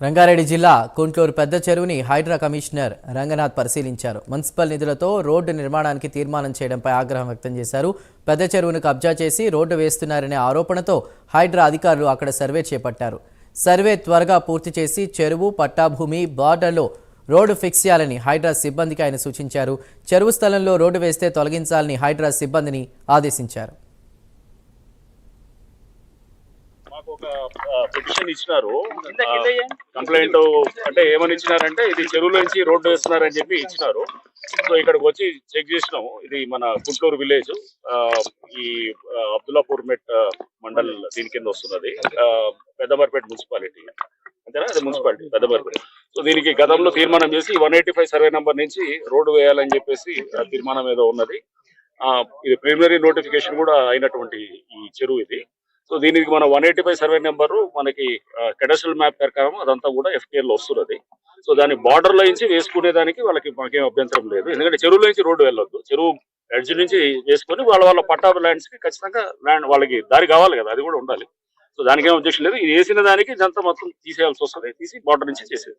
రంగారెడ్డి జిల్లా కుంట్లూరు పెద్ద చెరువుని హైడ్రా కమిషనర్ రంగనాథ్ పరిశీలించారు. మున్సిపల్ నిధులతో రోడ్డు నిర్మాణానికి తీర్మానం చేయడంపై ఆగ్రహం వ్యక్తం చేశారు. పెద్ద చెరువును కబ్జా చేసి రోడ్డు వేస్తున్నారనే ఆరోపణతో హైడ్రా అధికారులు అక్కడ సర్వే చేపట్టారు. సర్వే త్వరగా పూర్తి చేసి చెరువు పట్టాభూమి బార్డర్లో రోడ్డు ఫిక్స్ చేయాలని హైడ్రా సిబ్బందికి ఆయన సూచించారు. చెరువు స్థలంలో రోడ్డు వేస్తే తొలగించాలని హైడ్రా సిబ్బందిని ఆదేశించారు. ఒక పిటిషన్ ఇచ్చినారు. కంప్లైంట్ అంటే ఏమని ఇచ్చినారంటే ఇది చెరువులో నుంచి రోడ్డు వేస్తున్నారని చెప్పి ఇచ్చినారు. సో ఇక్కడికి వచ్చి చెక్ చేసినాము. ఇది మన గుంటూరు విలేజ్, ఈ అబ్దుల్లాపూర్ మెట్ మండల్ దీని కింద వస్తున్నది. పెద్దమర్పేట మున్సిపాలిటీ అంతేనా, అది మున్సిపాలిటీ పెద్దమర్పేట. సో దీనికి గతంలో తీర్మానం చేసి 185 సర్వే నంబర్ నుంచి రోడ్డు వేయాలని చెప్పేసి తీర్మానం ఏదో ఉన్నది. ఇది ప్రిలిమినరీ నోటిఫికేషన్ కూడా అయినటువంటి ఈ చెరువు ఇది. సో దీనికి మన 185 సర్వే నెంబరు మనకి కెడస్ట్రల్ మ్యాప్ ప్రకారం అదంతా కూడా FKL లో వస్తున్నది. సో దాని బార్డర్ లో నుంచి వేసుకునే దానికి వాళ్ళకి మాకేం అభ్యంతరం లేదు. ఎందుకంటే చెరువులో నుంచి రోడ్డు వెళ్ళొద్దు, చెరువు ఎడ్జ్ నుంచి వేసుకొని వాళ్ళ పట్టా ల్యాండ్స్ కి ఖచ్చితంగా ల్యాండ్ వాళ్ళకి దారి కావాలి కదా, అది కూడా ఉండాలి. సో దానికి ఏం అబ్జెక్షన్ లేదు. ఇది వేసిన దానికి ఇదంతా మొత్తం తీసేయాల్సి వస్తుంది, తీసి బార్డర్ నుంచి చేసేది.